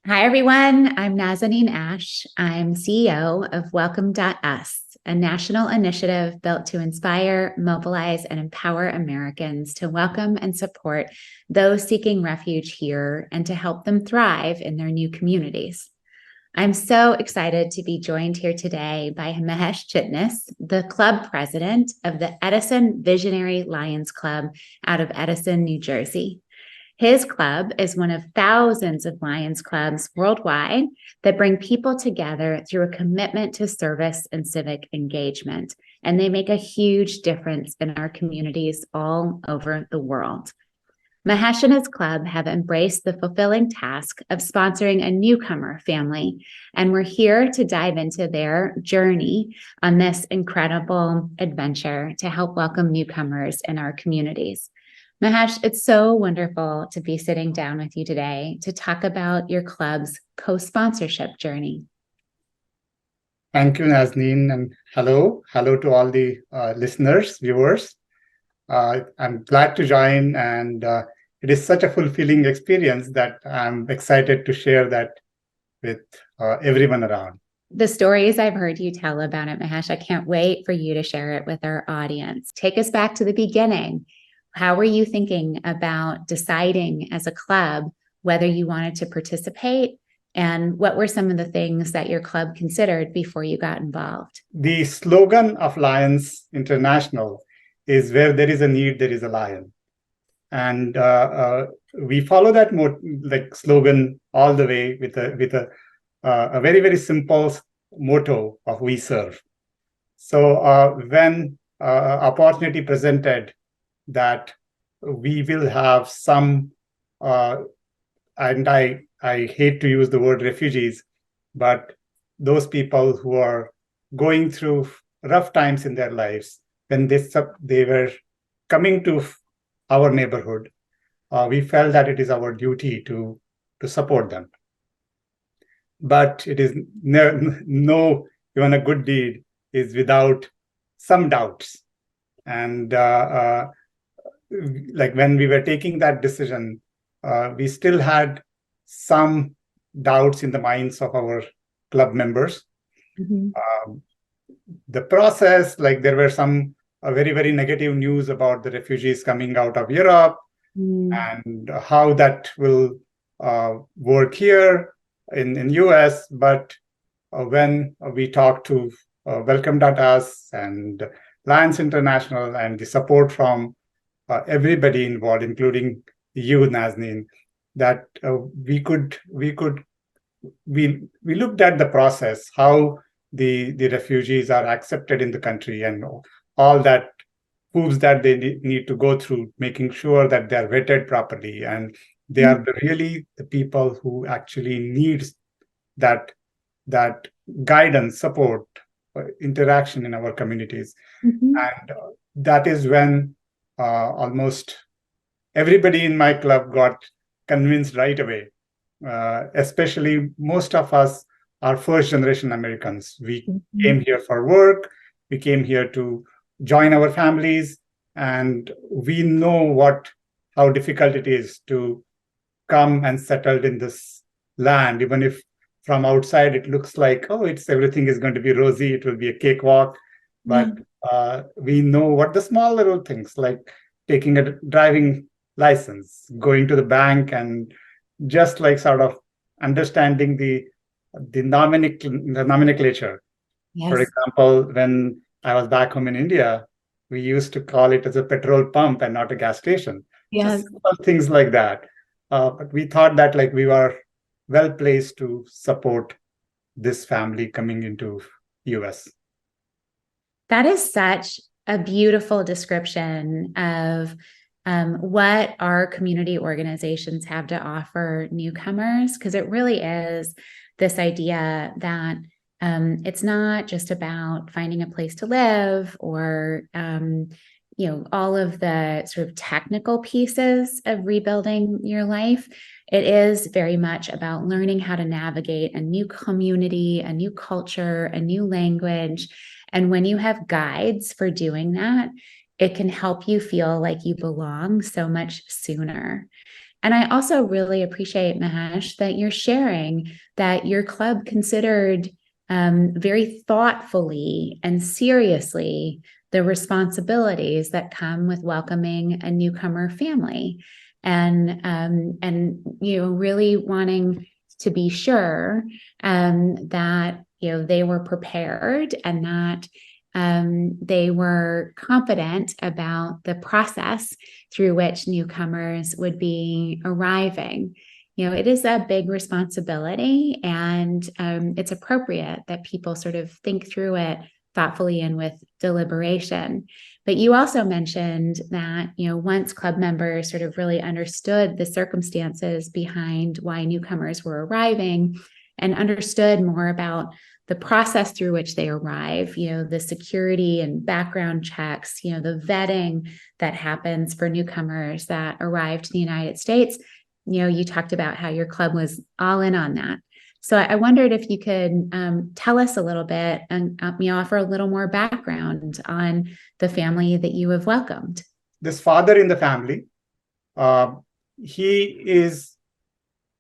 Hi, everyone. I'm Nazanin Ash. I'm CEO of Welcome.us, a national initiative built to inspire, mobilize, and empower Americans to welcome and support those seeking refuge here and to help them thrive in their new communities. I'm so excited to be joined here today by Mahesh Chitnis, the club president of the Edison Visionary Lions Club out of Edison, New Jersey. His club is one of thousands of Lions clubs worldwide that bring people together through a commitment to service and civic engagement, and they make a huge difference in our communities all over the world. Mahesh and his club have embraced the fulfilling task of sponsoring a newcomer family, and we're here to dive into their journey on this incredible adventure to help welcome newcomers in our communities. Mahesh, it's so wonderful to be sitting down with you today to talk about your club's co-sponsorship journey. Thank you, Nazneen, and hello to all the listeners, viewers. I'm glad to join, and it is such a fulfilling experience that I'm excited to share that with everyone around. The stories I've heard you tell about it, Mahesh, I can't wait for you to share it with our audience. Take us back to the beginning. How were you thinking about deciding as a club whether you wanted to participate? And what were some of the things that your club considered before you got involved? The slogan of Lions International is where there is a need, there is a lion. And we follow that slogan all the way with a very, very simple motto of we serve. So when opportunity presented that we will have some, and I hate to use the word refugees, but those people who are going through rough times in their lives, when they were coming to our neighborhood, we felt that it is our duty to support them. But it is no even a good deed is without some doubts. And like when we were taking that decision, we still had some doubts in the minds of our club members. Mm-hmm. The process, like there were some very, very negative news about the refugees coming out of Europe and how that will work here in US. But when we talked to Welcome.us and Lions International and the support from everybody involved, including you, Nazneen, that we looked at the process, how the refugees are accepted in the country and all that hoops that they need to go through, making sure that they are vetted properly and they are really the people who actually need that guidance, support, interaction in our communities. Mm-hmm. And that is when almost everybody in my club got convinced right away. Especially most of us are first generation Americans. We came here for work. We came here to join our families, and we know how difficult it is to come and settle in this land, even if from outside it looks like, oh, everything is going to be rosy, it will be a cakewalk. But we know what the small little things like taking a driving license, going to the bank, and just like sort of understanding the nomenclature. Yes. For example, when I was back home in India, we used to call it as a petrol pump and not a gas station. Yes. Just simple things like that. But we thought that like we were well placed to support this family coming into US. That is such a beautiful description of what our community organizations have to offer newcomers, because it really is this idea that it's not just about finding a place to live or all of the sort of technical pieces of rebuilding your life. It is very much about learning how to navigate a new community, a new culture, a new language. And when you have guides for doing that, it can help you feel like you belong so much sooner. And I also really appreciate, Mahesh, that you're sharing that your club considered very thoughtfully and seriously the responsibilities that come with welcoming a newcomer family, and really wanting to be sure that they were prepared and that they were confident about the process through which newcomers would be arriving. It is a big responsibility, and it's appropriate that people sort of think through it thoughtfully and with deliberation. But you also mentioned that, once club members sort of really understood the circumstances behind why newcomers were arriving and understood more about the process through which they arrive, the security and background checks, the vetting that happens for newcomers that arrive to the United States. You talked about how your club was all in on that. So I wondered if you could tell us a little bit and offer a little more background on the family that you have welcomed. This father in the family,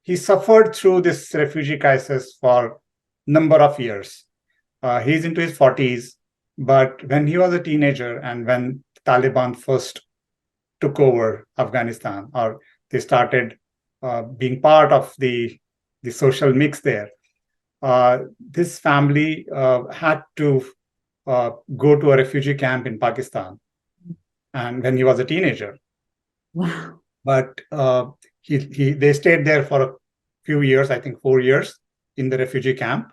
he suffered through this refugee crisis for number of years. He's into his 40s, but when he was a teenager and when Taliban first took over Afghanistan, or they started being part of the social mix there, this family had to go to a refugee camp in Pakistan, and when he was a teenager. Wow. But they stayed there for a few years, I think 4 years, in the refugee camp.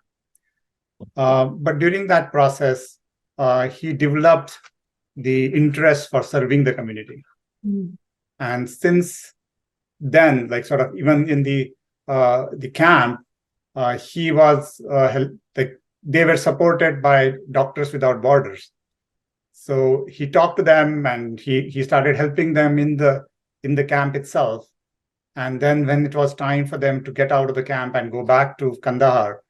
But during that process, he developed the interest for serving the community. Mm. And since then, like sort of even in the camp, he was they were supported by Doctors Without Borders. So he talked to them, and he started helping them in the camp itself. And then when it was time for them to get out of the camp and go back to Kandahar,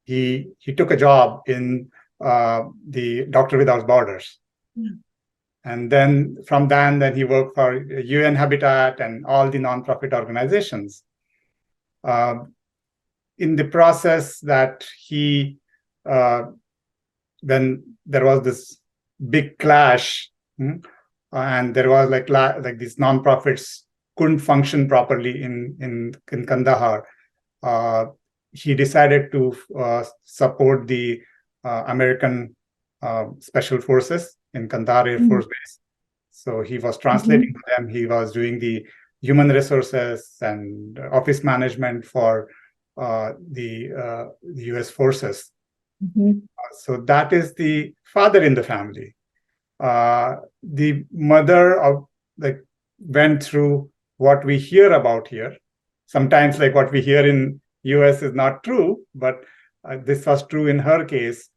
he took a job in the Doctor Without Borders. Mm. And then from then he worked for UN Habitat and all the nonprofit organizations. In the process that when there was this big clash, and there was like these nonprofits couldn't function properly in Kandahar, he decided to support the American Special Forces in Kandahar Air Force Base. So he was translating to them. He was doing the human resources and office management for the US forces. So that is the father in the family. The mother went through what we hear about here. Sometimes like what we hear in US is not true, but this was true in her case,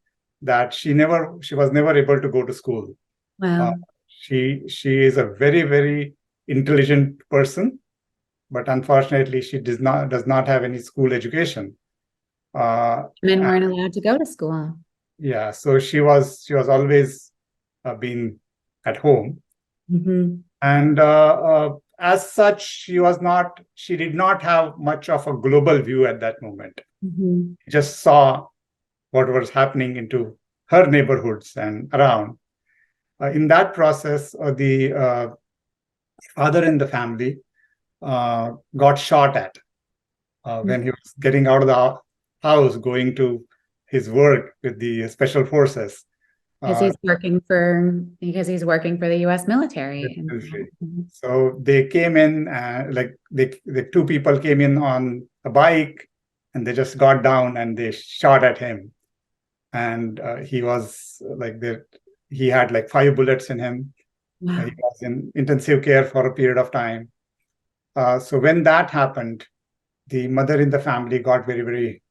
that she was never able to go to school. Wow. She is a very, very intelligent person, but unfortunately she does not have any school education. Men weren't allowed to go to school. Yeah, so she was always been at home. And as such, she did not have much of a global view at that moment. Just saw what was happening into her neighborhoods and around. In that process, the father in the family got shot at when he was getting out of the house, going to his work with the special forces. Because he's working for the U.S. military. So they came in, the two people came in on a bike, and they just got down and they shot at him. And he was he had 5 bullets in him. Wow. He was in intensive care for a period of time. So when that happened, the mother in the family got very, very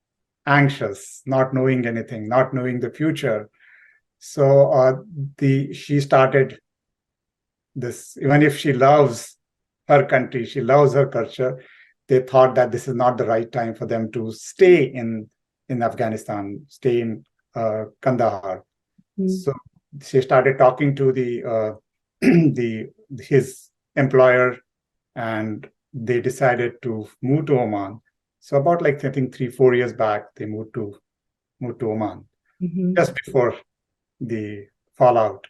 anxious, not knowing anything, not knowing the future. So she started this. Even if she loves her country, she loves her culture, they thought that this is not the right time for them to stay in Afghanistan, stay in Kandahar. So she started talking to his employer, and they decided to move to Oman. So about like I think 3-4 years back, they moved to Oman just before the fallout.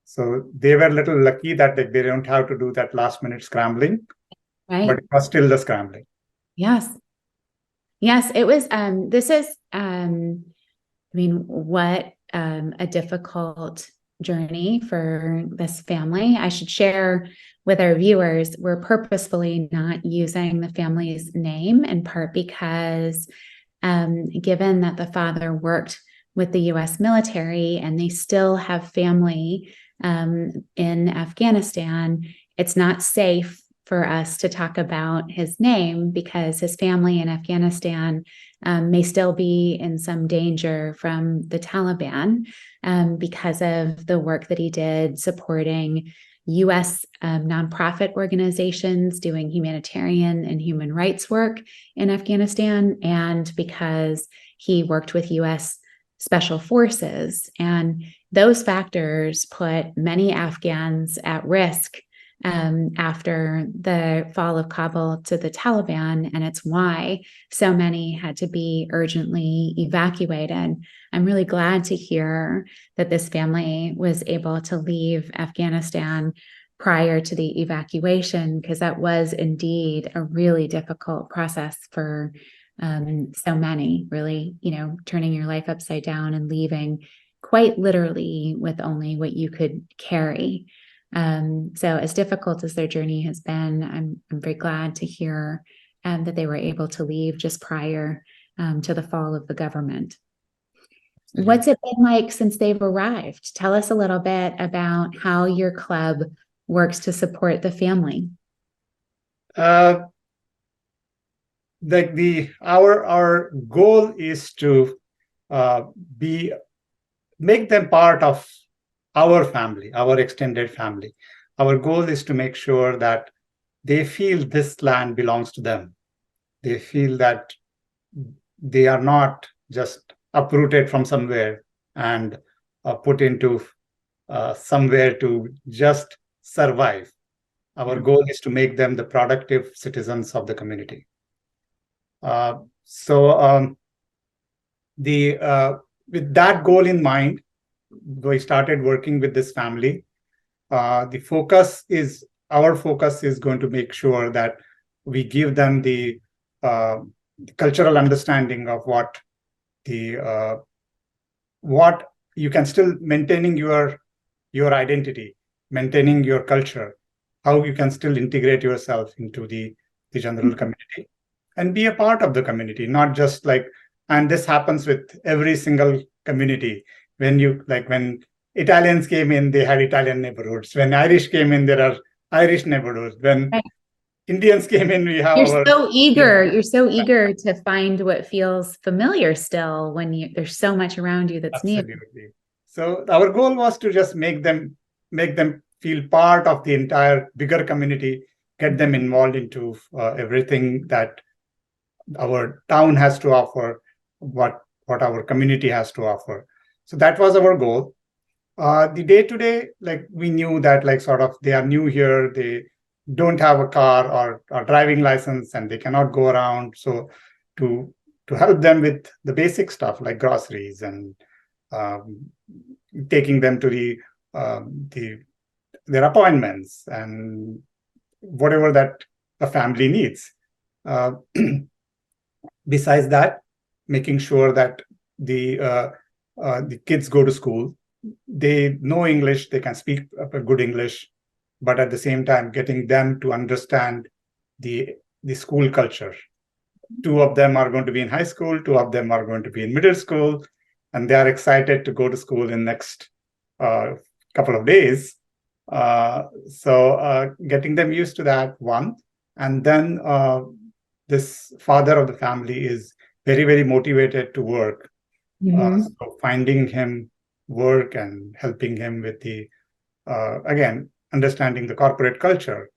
So they were a little lucky that they don't have to do that last minute scrambling, Right. but it was still the scrambling. Yes. Yes, it was, this is, I mean, what a difficult journey for this family. I should share with our viewers, we're purposefully not using the family's name, in part because given that the father worked with the US military and they still have family in Afghanistan, it's not safe for us to talk about his name because his family in Afghanistan may still be in some danger from the Taliban because of the work that he did supporting US nonprofit organizations doing humanitarian and human rights work in Afghanistan, and because he worked with US special forces. And those factors put many Afghans at risk after the fall of Kabul to the Taliban, and it's why so many had to be urgently evacuated. I'm really glad to hear that this family was able to leave Afghanistan prior to the evacuation, because that was indeed a really difficult process for so many, really, turning your life upside down and leaving quite literally with only what you could carry. So as difficult as their journey has been, I'm very glad to hear that they were able to leave just prior to the fall of the government. What's it been like since they've arrived? Tell us a little bit about how your club works to support the family. Our goal is to make them part of our family, our extended family. Our goal is to make sure that they feel this land belongs to them. They feel that they are not just uprooted from somewhere and put into somewhere to just survive. Our goal is to make them the productive citizens of the community. With that goal in mind, we started working with this family. Our focus is going to make sure that we give them the cultural understanding of what you can still maintaining your identity, maintaining your culture, how you can still integrate yourself into the general community and be a part of the community, not just and this happens with every single community. When Italians came in, they had Italian neighborhoods. When Irish came in, there are Irish neighborhoods. When Indians came in, we have You're so eager to find what feels familiar still when there's so much around you that's new. Absolutely. So our goal was to just make them feel part of the entire bigger community, get them involved into everything that our town has to offer, what our community has to offer. So that was our goal. The day-to-day, we knew that they are new here, they don't have a car or driving license, and they cannot go around. So to help them with the basic stuff like groceries and taking them to their appointments and whatever that a family needs. Besides that, making sure that the kids go to school, they know English, they can speak good English, but at the same time, getting them to understand the school culture. 2 of them are going to be in high school, 2 of them are going to be in middle school, and they are excited to go to school in next couple of days. So getting them used to that, one. And then this father of the family is very, very motivated to work. So finding him work and helping him with again, understanding the corporate culture.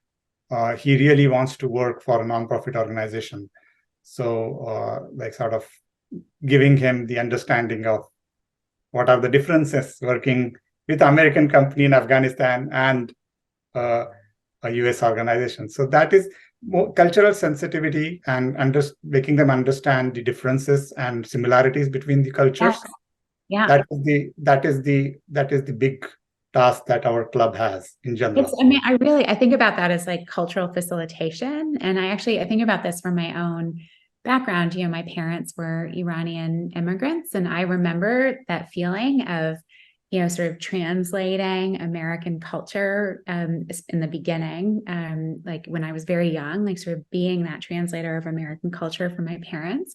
He really wants to work for a nonprofit organization. So sort of giving him the understanding of what are the differences working with American company in Afghanistan and a US organization. So that is more cultural sensitivity and making them understand the differences and similarities between the Yes. cultures. Yeah. That is the big task that our club has in general. I mean, I think about that as like cultural facilitation. And I think about this from my own background. You know, my parents were Iranian immigrants, and I remember that feeling of, you know, sort of translating American culture in the beginning, like when I was very young, like sort of being that translator of American culture for my parents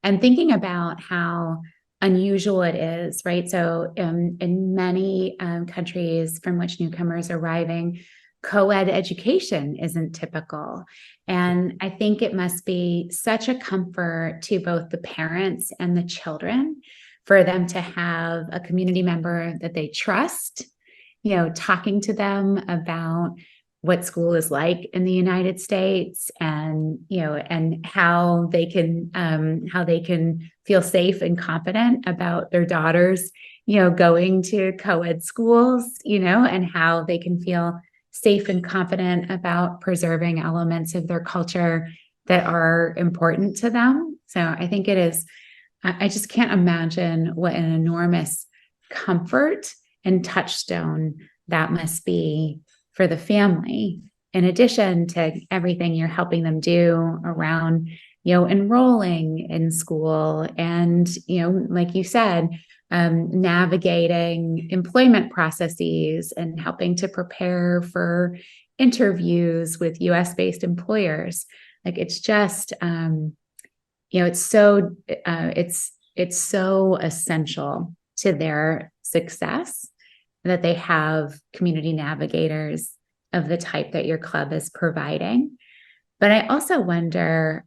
and thinking about how unusual it is, right? So in many countries from which newcomers are arriving, co-ed education isn't typical. And I think it must be such a comfort to both the parents and the children for them to have a community member that they trust, you know, talking to them about what school is like in the United States, and you know, and how they can feel safe and confident about their daughters, you know, going to co-ed schools, you know, and how they can feel safe and confident about preserving elements of their culture that are important to them. So I think it is, I just can't imagine what an enormous comfort and touchstone that must be for the family, in addition to everything you're helping them do around, you know, enrolling in school and, you know, like you said, navigating employment processes and helping to prepare for interviews with US-based employers. Like it's just, you know, it's so essential to their success that they have community navigators of the type that your club is providing. But I also wonder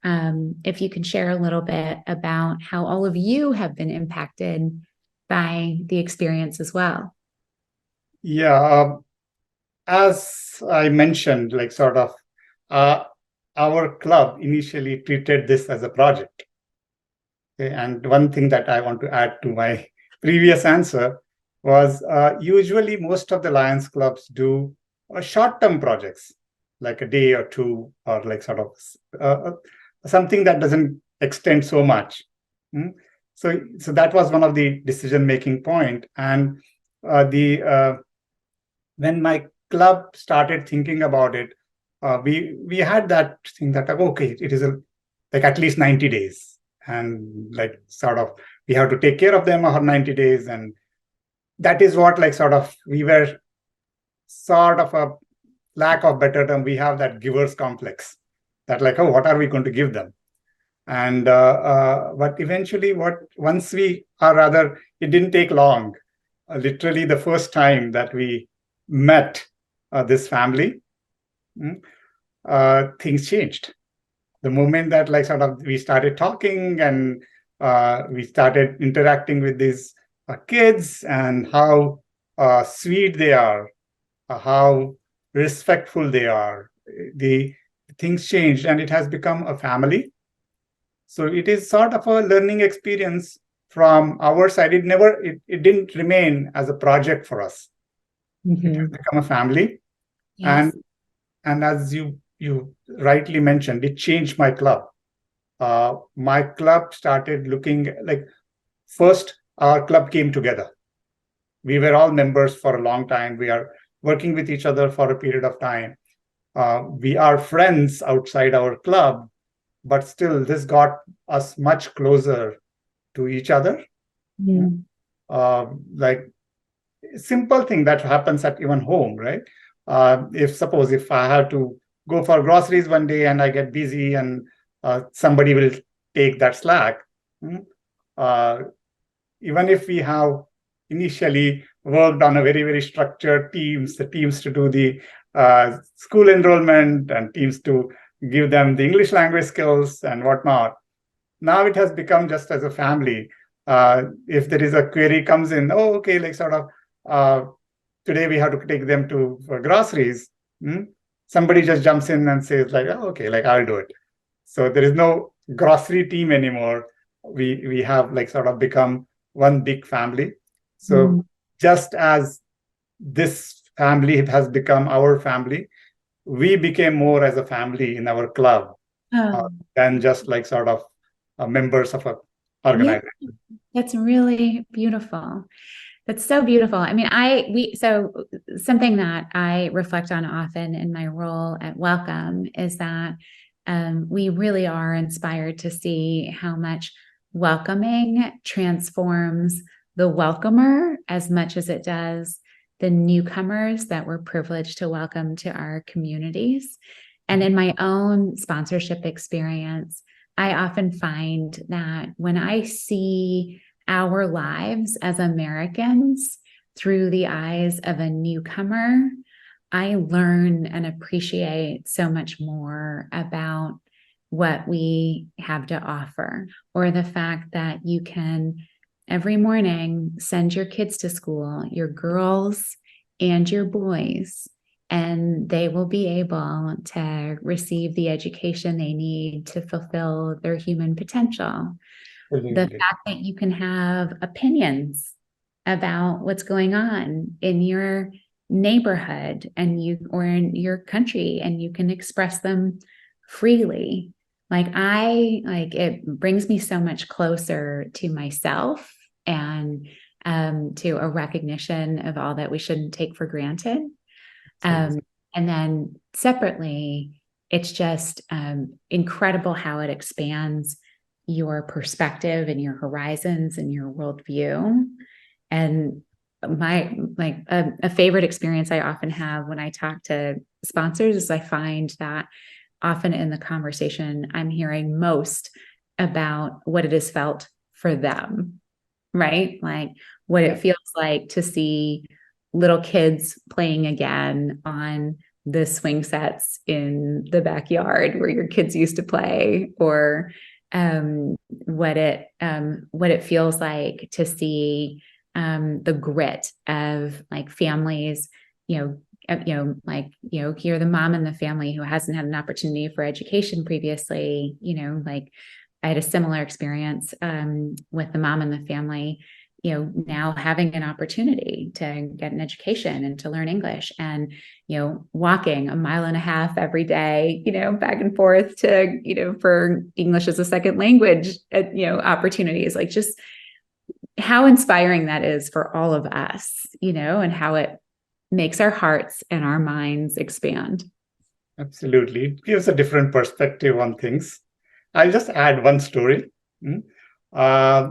if you can share a little bit about how all of you have been impacted by the experience as well. Yeah, as I mentioned, like sort of, our club initially treated this as a project. Okay? And one thing that I want to add to my previous answer was usually most of the Lions clubs do short-term projects, like a day or two, or like sort of something that doesn't extend so much. So that was one of the decision-making point. And when my club started thinking about it, we had that thing that okay, it is like at least 90 days, and like sort of we have to take care of them for 90 days, and that is what like sort of we were sort of a lack of better term, we have that giver's complex, that like, oh, what are we going to give them? And but eventually once we, or rather it didn't take long, literally the first time that we met this family, things changed. The moment that like sort of we started talking and we started interacting with these kids, and how sweet they are, how respectful they are, the things changed and it has become a family. So it is sort of a learning experience from our side. It didn't remain as a project for us. It has become a family. Yes. And as you rightly mentioned, it changed my club. My club started looking like, first our club came together. We were all members for a long time. We are working with each other for a period of time. We are friends outside our club, but still this got us much closer to each other. Like simple thing that happens at even home, right? If I have to go for groceries one day and I get busy, and somebody will take that slack. Even if we have initially worked on a very, very structured the teams to do the school enrollment and teams to give them the English language skills and whatnot. Now it has become just as a family. If there is a query comes in, oh, okay, like sort of, today we have to take them to for groceries. Somebody just jumps in and says like, oh, okay, like I'll do it. So there is no grocery team anymore. We have like sort of become one big family. So just as this family has become our family, we became more as a family in our club Oh, than just like sort of members of a yeah, organization. that's really beautiful. That's so beautiful. I mean, so something that I reflect on often in my role at Welcome is that we really are inspired to see how much welcoming transforms the welcomer as much as it does the newcomers that we're privileged to welcome to our communities. And in my own sponsorship experience, I often find that when I see our lives as Americans through the eyes of a newcomer, I learn and appreciate so much more about what we have to offer, or the fact that you can every morning send your kids to school, your girls and your boys, and they will be able to receive the education they need to fulfill their human potential. The Absolutely. fact that you can have opinions about what's going on in your neighborhood and you or in your country, and you can express them freely. Like it brings me so much closer to myself, and to a recognition of all that we shouldn't take for granted. Absolutely. And then separately, it's just incredible how it expands your perspective and your horizons and your worldview. And a favorite experience I often have when I talk to sponsors is I find that often in the conversation, I'm hearing most about what it has felt for them, right? Like what it feels like to see little kids playing again on the swing sets in the backyard where your kids used to play, or what it feels like to see the grit of like families, you're the mom in the family who hasn't had an opportunity for education previously, like I had a similar experience with the mom in the family, now having an opportunity to get an education and to learn English, and, walking 1.5 miles every day, back and forth to, for English as a second language, opportunities, like just how inspiring that is for all of us, and how it makes our hearts and our minds expand. Absolutely. It gives a different perspective on things. I'll just add one story. Uh,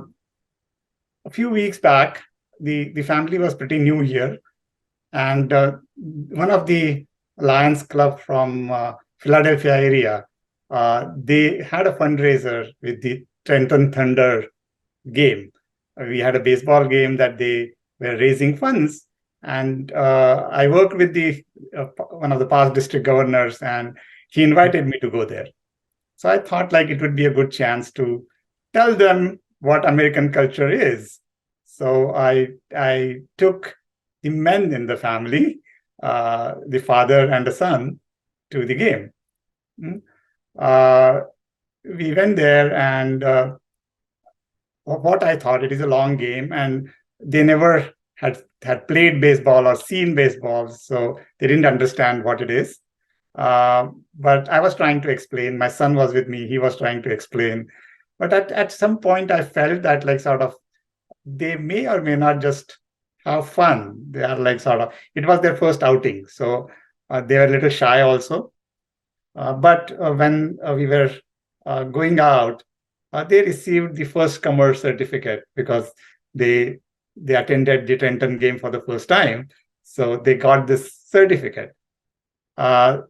a few weeks back, the family was pretty new here. And one of the Lions Club from Philadelphia area, they had a fundraiser with the Trenton Thunder game. We had a baseball game that they were raising funds. And I worked with the one of the past district governors, and he invited me to go there. So I thought like it would be a good chance to tell them what American culture is. So I took the men in the family, the father and the son, to the game. We went there, and what I thought, it is a long game, and they never had played baseball or seen baseball, so they didn't understand what it is. But I was trying to explain. My son was with me. He was trying to explain. But at some point, I felt that like sort of they may or may not just have fun. They are like sort of, it was their first outing. So they were a little shy also. But when we were going out, they received the first comer certificate because they attended the Trenton game for the first time. So they got this certificate. Fast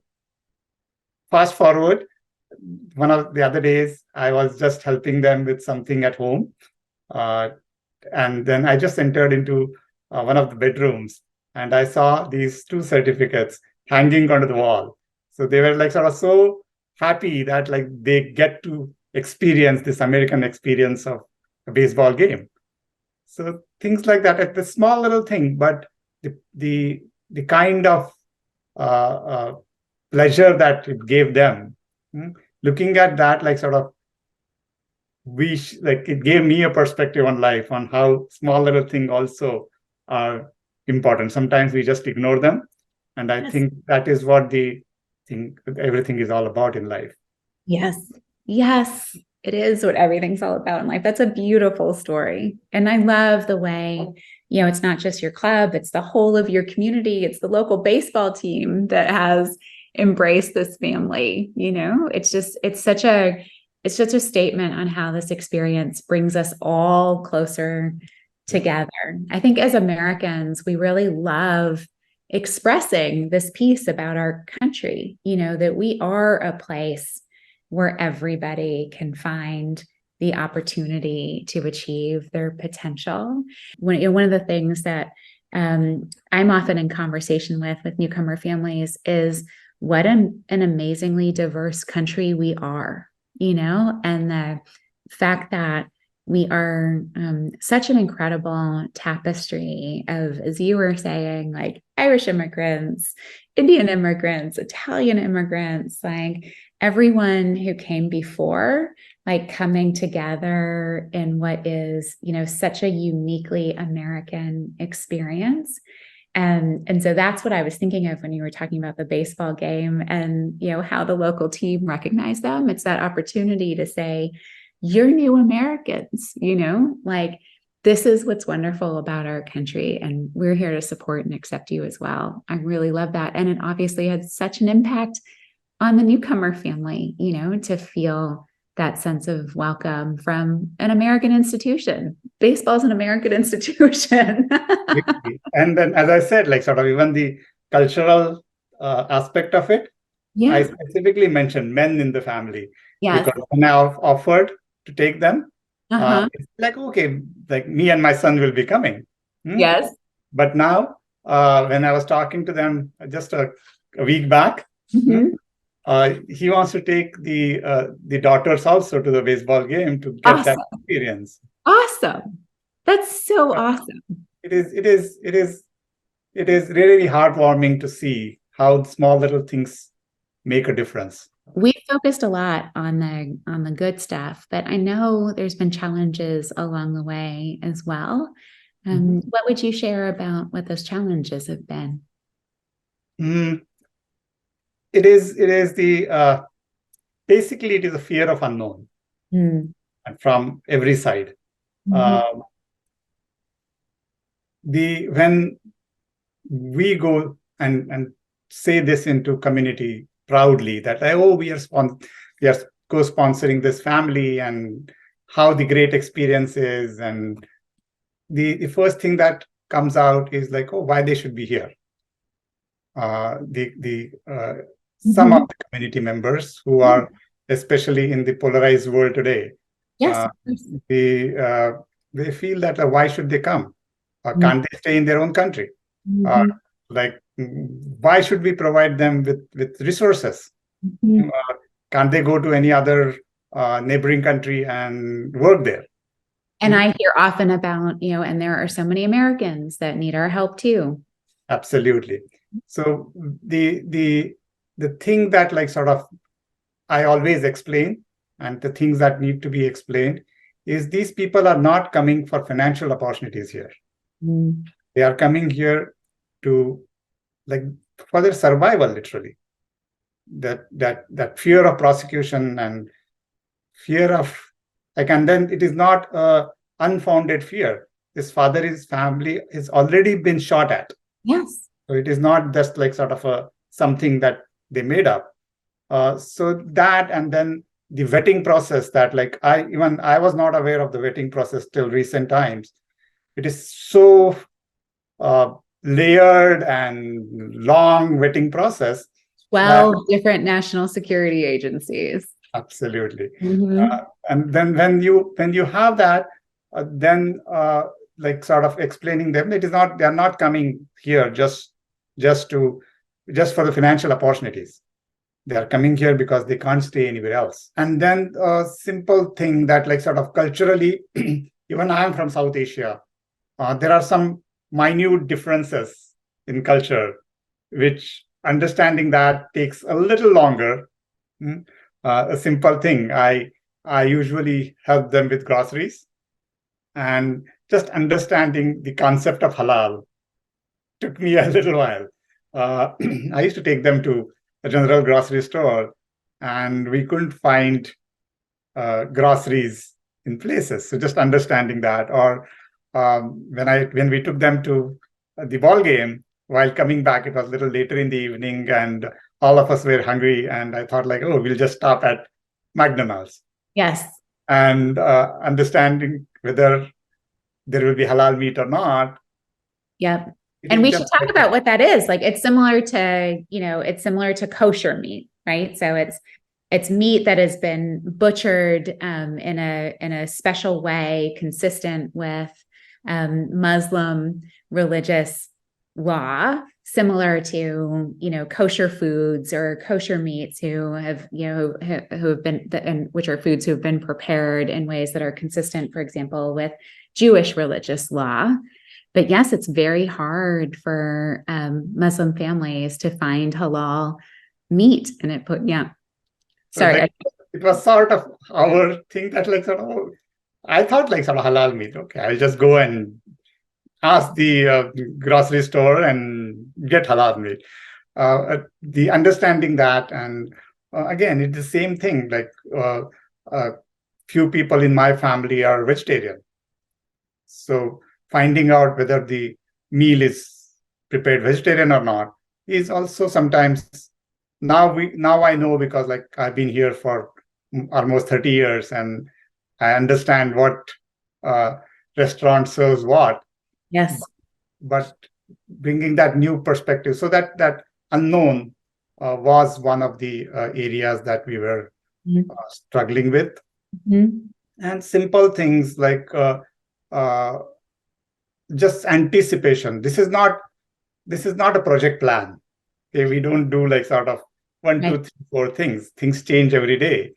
forward, one of the other days, I was just helping them with something at home. And then I just entered into one of the bedrooms, and I saw these two certificates hanging onto the wall. So they were like sort of so happy that like they get to experience this American experience of a baseball game. So things like that, it's a small little thing, but the kind of pleasure that it gave them, looking at that, like sort of like it gave me a perspective on life, on how small little things also are important. Sometimes we just ignore them, and I Yes. think that is what the everything is all about in life. Yes. Yes. It is what everything's all about in life. That's a beautiful story. And I love the way, it's not just your club, it's the whole of your community. It's the local baseball team that has embraced this family. It's such a statement on how this experience brings us all closer together. I think as Americans, we really love expressing this piece about our country, that we are a place where everybody can find the opportunity to achieve their potential. One of the things that I'm often in conversation with newcomer families is what an amazingly diverse country we are, and the fact that we are such an incredible tapestry of, as you were saying, like Irish immigrants, Indian immigrants, Italian immigrants, like everyone who came before, like coming together in what is, such a uniquely American experience. And so that's what I was thinking of when you were talking about the baseball game and, how the local team recognized them. It's that opportunity to say, you're new Americans, like this is what's wonderful about our country. And we're here to support and accept you as well. I really love that. And it obviously had such an impact on the newcomer family, to feel that sense of welcome from an American institution. Baseball's an American institution. And then, as I said, like sort of even the cultural aspect of it, Yeah. I specifically mentioned men in the family. Yes. Because when I offered to take them, it's like, okay, like me and my son will be coming. Yes. But now, when I was talking to them just a week back, he wants to take the daughters also to the baseball game to get that experience. Awesome. That's so awesome. It is really heartwarming to see how small little things make a difference. We focused a lot on the good stuff, but I know there's been challenges along the way as well. What would you share about what those challenges have been? It is the basically it is a fear of unknown and from every side. When we go and say this into community proudly that we are co-sponsoring this family and how the great experience is, and the first thing that comes out is like, why they should be here. Some of the community members who are especially in the polarized world today, they feel that why should they come? Can't they stay in their own country? Why should we provide them with resources? Can't they go to any other neighboring country and work there? And I hear often about, and there are so many Americans that need our help too. Absolutely. So the thing that like sort of I always explain, and the things that need to be explained, is these people are not coming for financial opportunities here. They are coming here to for their survival, literally. That fear of prosecution and fear of and then it is not a unfounded fear. His family has already been shot at. Yes. So it is not just like sort of something that they made up. So that, and then the vetting process that I was not aware of the vetting process till recent times. It is so layered and long vetting process. 12 different national security agencies. Absolutely. And then when you have that, then sort of explaining them, they are not coming here just for the financial opportunities. They are coming here because they can't stay anywhere else. And then a simple thing that sort of culturally, even I am from South Asia, there are some minute differences in culture, which understanding that takes a little longer. A simple thing, I usually help them with groceries, and just understanding the concept of halal took me a little while. I used to take them to a general grocery store, and we couldn't find groceries in places. So just understanding that, or when we took them to the ball game, while coming back, it was a little later in the evening, and all of us were hungry. And I thought, like, oh, we'll just stop at McDonald's. Yes. And understanding whether there will be halal meat or not. Yep. And we should talk about what that is. Like, it's similar to kosher meat, right? So it's meat that has been butchered in a special way, consistent with Muslim religious law, similar to kosher foods or kosher meats who have been which are foods who have been prepared in ways that are consistent, for example, with Jewish religious law. But yes, it's very hard for Muslim families to find halal meat, and Sorry. It was sort of our thing that I thought sort of halal meat. Okay, I'll just go and ask the grocery store and get halal meat. The understanding that, and again, it's the same thing. Few people in my family are vegetarian. So finding out whether the meal is prepared vegetarian or not is also sometimes. Now I know, because I've been here for almost 30 years, and I understand what restaurant serves what. Yes. But bringing that new perspective, so that unknown was one of the areas that we were struggling with. Mm-hmm. And simple things like just anticipation. This is not a project plan. Okay, we don't do sort of 1, 2, 3, 4 things. Things change every day.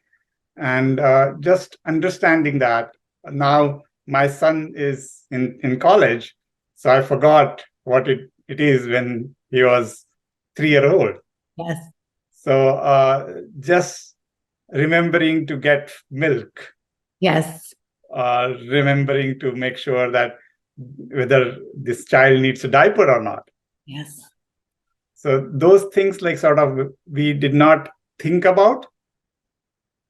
And just understanding that now my son is in college, so I forgot what it is when he was 3-year old. Yes. So just remembering to get milk. Yes. Remembering to make sure that whether this child needs a diaper or not. Yes. So those things sort of we did not think about,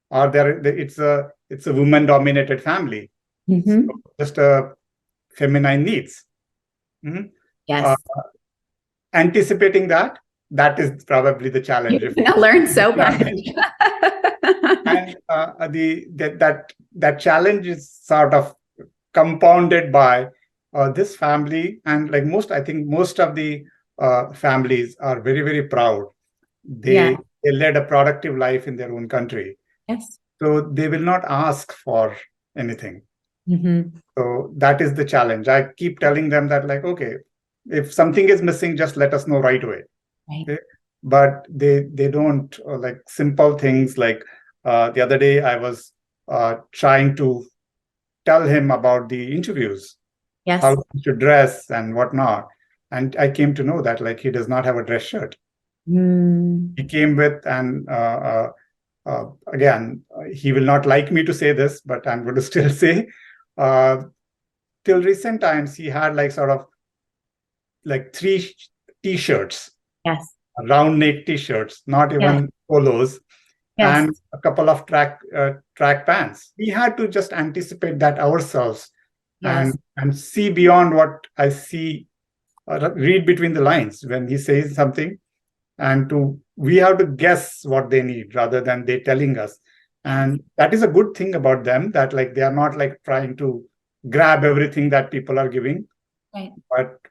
or it's a woman-dominated family. Mm-hmm. So just a feminine needs. Mm-hmm. Yes. Anticipating that is probably the challenge. You're going to learn so much. And that challenge is sort of compounded by this family, and I think most of the families are very, very proud. They led a productive life in their own country. Yes. So they will not ask for anything. Mm-hmm. So that is the challenge. I keep telling them that okay, if something is missing, just let us know right away. Right. Okay? But they don't simple things the other day I was trying to tell him about the interviews. Yes. How to dress and whatnot. And I came to know that he does not have a dress shirt. He came with, and again, he will not like me to say this, but I'm going to still say, till recent times, he had sort of 3 T-shirts. Yes. Round neck T-shirts, not even polos. Yes. And a couple of track pants. We had to just anticipate that ourselves. Yes. and see beyond what I see, read between the lines when he says something, and we have to guess what they need rather than they telling us. And that is a good thing about them, that they are not trying to grab everything that people are giving. Right.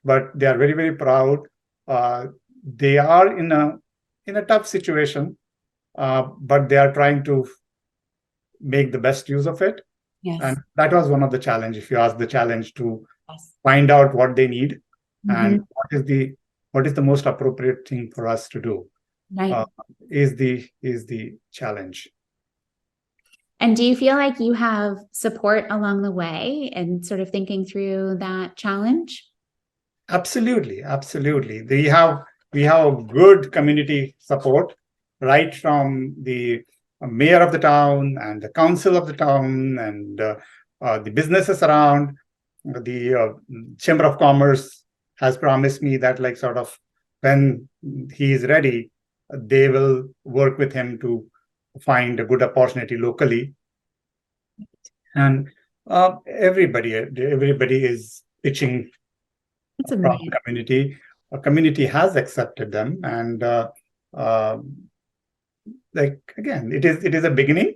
But they are very, very proud. They are in a tough situation, but they are trying to make the best use of it. Yes. And that was one of the challenge. If you ask the challenge to find out what they need, and what is the most appropriate thing for us to do, is the challenge. And do you feel like you have support along the way and sort of thinking through that challenge? Absolutely. We have good community support, right from the mayor of the town and the council of the town and the businesses around. The Chamber of Commerce has promised me that sort of when he is ready, they will work with him to find a good opportunity locally. And everybody is pitching That's from amazing. community. A community has accepted them, and uh, like again, it is a beginning. I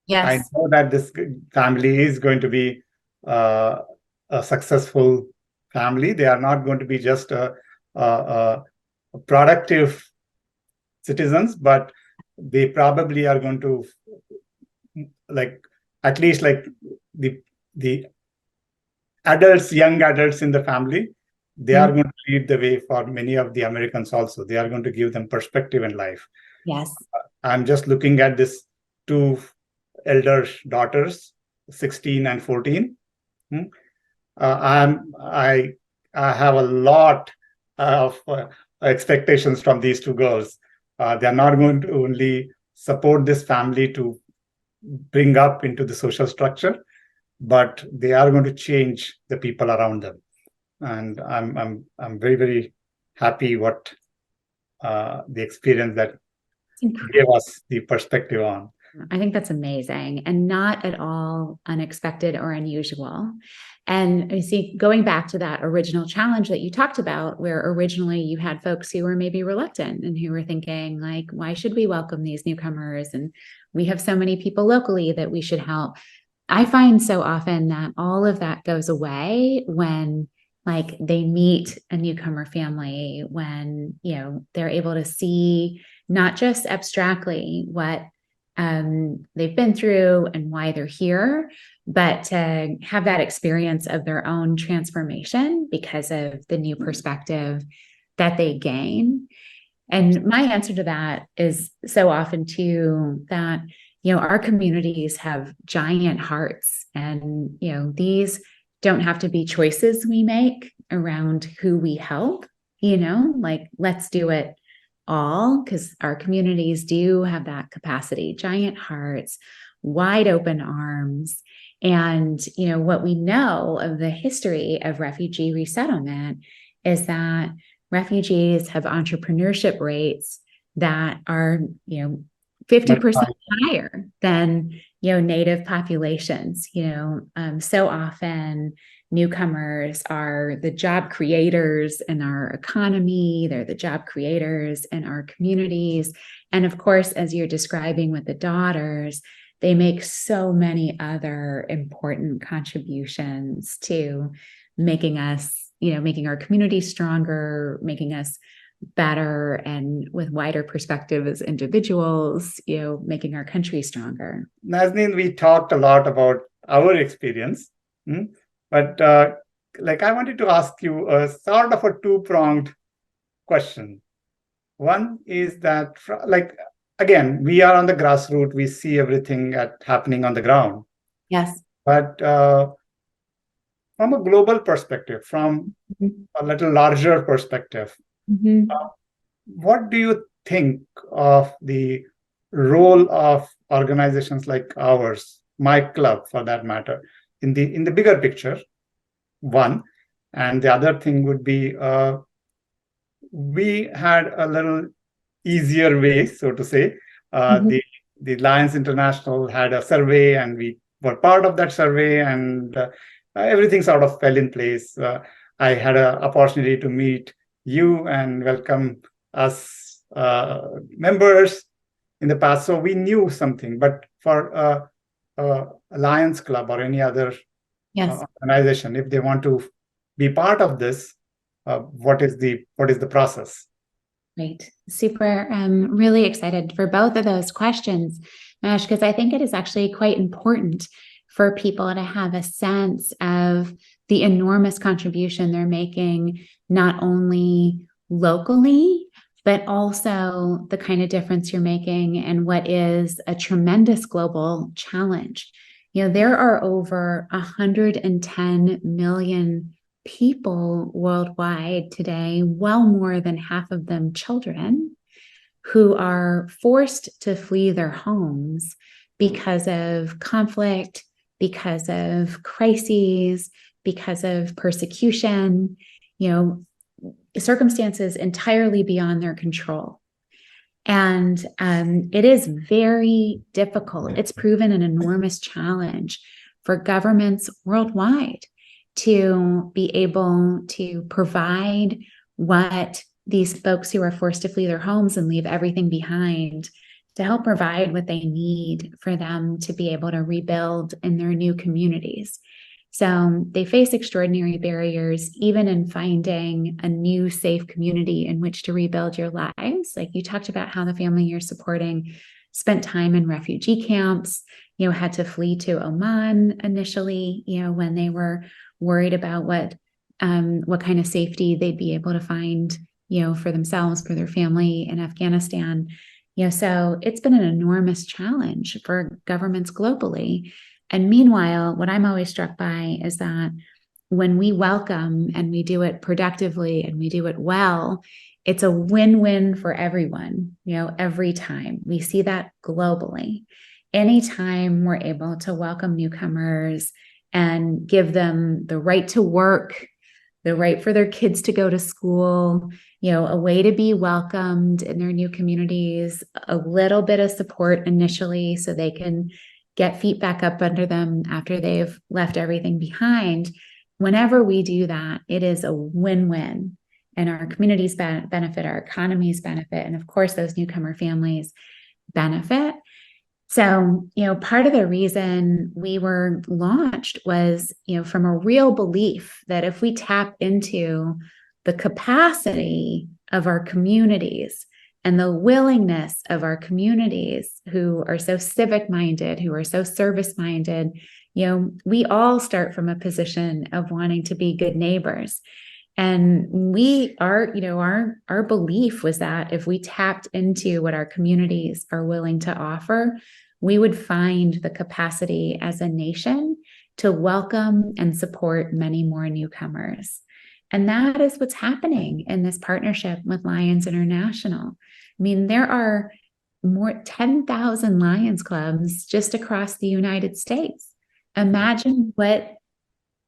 Yes. know that this family is going to be uh, a successful family. They are not going to be just a productive citizens, but they probably are going to, like, at least like the adults, young adults in the family, they are Mhm. going to lead the way for many of the Americans also. They are going to give them perspective in life. Yes. I'm just looking at this two elder daughters, 16 and 14. Hmm. I have a lot of expectations from these two girls. They are not going to only support this family to bring up into the social structure, but they are going to change the people around them. And I'm very, very happy what the experience that It's incredible. gave us the perspective on. I think that's amazing and not at all unexpected or unusual. And you see, going back to that original challenge that you talked about, where originally you had folks who were maybe reluctant and who were thinking, like, why should we welcome these newcomers? And we have so many people locally that we should help. I find so often that all of that goes away when like they meet a newcomer family, when they're able to see not just abstractly what they've been through and why they're here, but to have that experience of their own transformation because of the new perspective that they gain. And my answer to that is so often too that our communities have giant hearts, and these don't have to be choices we make around who we help. Like, let's do it all, because our communities do have that capacity, giant hearts, wide open arms. And what we know of the history of refugee resettlement is that refugees have entrepreneurship rates that are 50% higher than native populations. So often newcomers are the job creators in our economy. They're the job creators in our communities. And of course, as you're describing with the daughters, they make so many other important contributions to making us, making our community stronger, making us better and with wider perspective as individuals, making our country stronger. Nazneen, we talked a lot about our experience, but like I wanted to ask you a sort of a two-pronged question. One is that, like, again, we are on the grassroots, we see everything happening on the ground. Yes. But from a global perspective, from a little larger perspective, what do you think of the role of organizations like ours, my club for that matter, in the bigger picture? One, and the other thing would be we had a little easier way, so to say. The Lions International had a survey, and we were part of that survey, and everything sort of fell in place. I had an opportunity to meet you and welcome us members in the past, so we knew something. But for a Lions Club or any other organization, if they want to be part of this, what is the process? Great. Super. I'm really excited for both of those questions, Mash, because I think it is actually quite important for people to have a sense of the enormous contribution they're making, not only locally, but also the kind of difference you're making and what is a tremendous global challenge. There are over 110 million people worldwide today, well more than half of them children, who are forced to flee their homes because of conflict, because of crises, because of persecution, circumstances entirely beyond their control. And it is very difficult. It's proven an enormous challenge for governments worldwide to be able to provide what these folks who are forced to flee their homes and leave everything behind, to help provide what they need for them to be able to rebuild in their new communities. So they face extraordinary barriers, even in finding a new safe community in which to rebuild your lives. Like you talked about how the family you're supporting spent time in refugee camps, had to flee to Oman initially, when they were worried about what kind of safety they'd be able to find, for themselves, for their family in Afghanistan. So it's been an enormous challenge for governments globally. And meanwhile, what I'm always struck by is that when we welcome and we do it productively and we do it well, it's a win-win for everyone, every time. We see that globally. Anytime we're able to welcome newcomers and give them the right to work, the right for their kids to go to school, a way to be welcomed in their new communities, a little bit of support initially so they can get feet back up under them after they've left everything behind. Whenever we do that, it is a win-win, and our communities benefit, our economies benefit, and of course, those newcomer families benefit. So, part of the reason we were launched was, from a real belief that if we tap into the capacity of our communities and the willingness of our communities who are so civic minded, who are so service minded, we all start from a position of wanting to be good neighbors. And our belief was that if we tapped into what our communities are willing to offer, we would find the capacity as a nation to welcome and support many more newcomers. And that is what's happening in this partnership with Lions International. I mean, there are 10,000 Lions clubs just across the United States. Imagine what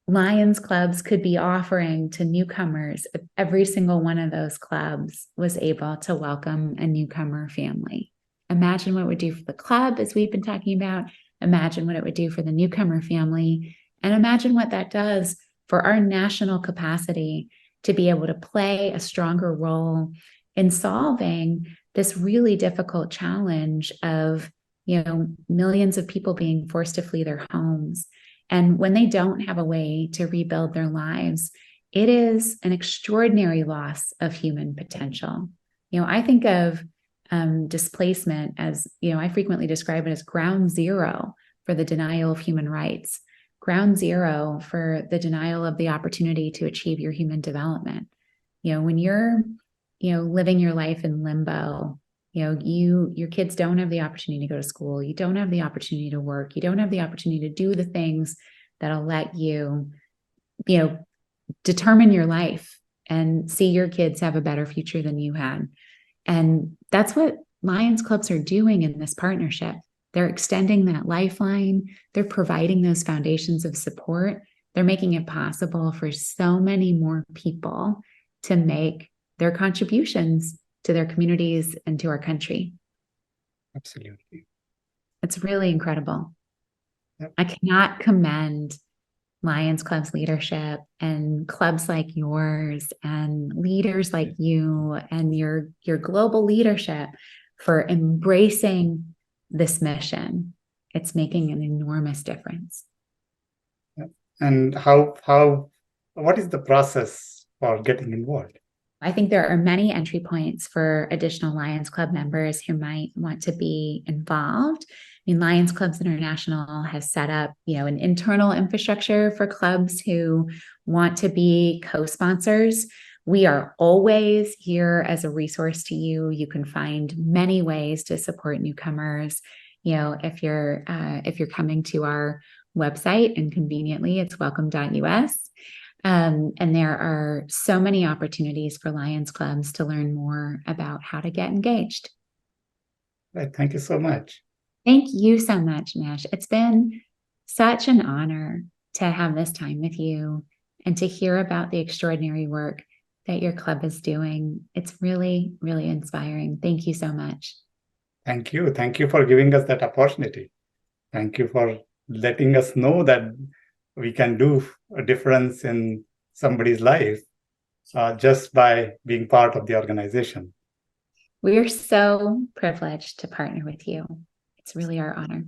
Lions clubs could be offering to newcomers if every single one of those clubs was able to welcome a newcomer family. Imagine what it would do for the club, as we've been talking about. Imagine what it would do for the newcomer family. And imagine what that does for our national capacity to be able to play a stronger role in solving this really difficult challenge of, millions of people being forced to flee their homes. And when they don't have a way to rebuild their lives, it is an extraordinary loss of human potential. I think of displacement as, I frequently describe it as ground zero for the denial of human rights, ground zero for the denial of the opportunity to achieve your human development. When you're, living your life in limbo, your kids don't have the opportunity to go to school. You don't have the opportunity to work. You don't have the opportunity to do the things that'll let you, determine your life and see your kids have a better future than you had. And that's what Lions clubs are doing in this partnership. They're extending that lifeline. They're providing those foundations of support. They're making it possible for so many more people to make their contributions to their communities and to our country. Absolutely. It's really incredible. Yep. I cannot commend Lions Club's leadership and clubs like yours and leaders like you and your global leadership for embracing this mission. It's making an enormous difference. Yep. And what is the process for getting involved? I think there are many entry points for additional Lions Club members who might want to be involved. I mean, Lions Clubs International has set up, an internal infrastructure for clubs who want to be co-sponsors. We are always here as a resource to you. You can find many ways to support newcomers. If you're coming to our website, and conveniently it's welcome.us. And there are so many opportunities for Lions Clubs to learn more about how to get engaged. Right. Thank you so much. Thank you so much, Nash. It's been such an honor to have this time with you and to hear about the extraordinary work that your club is doing. It's really, really inspiring. Thank you so much. Thank you. Thank you for giving us that opportunity. Thank you for letting us know that we can do a difference in somebody's life just by being part of the organization. We are so privileged to partner with you. It's really our honor.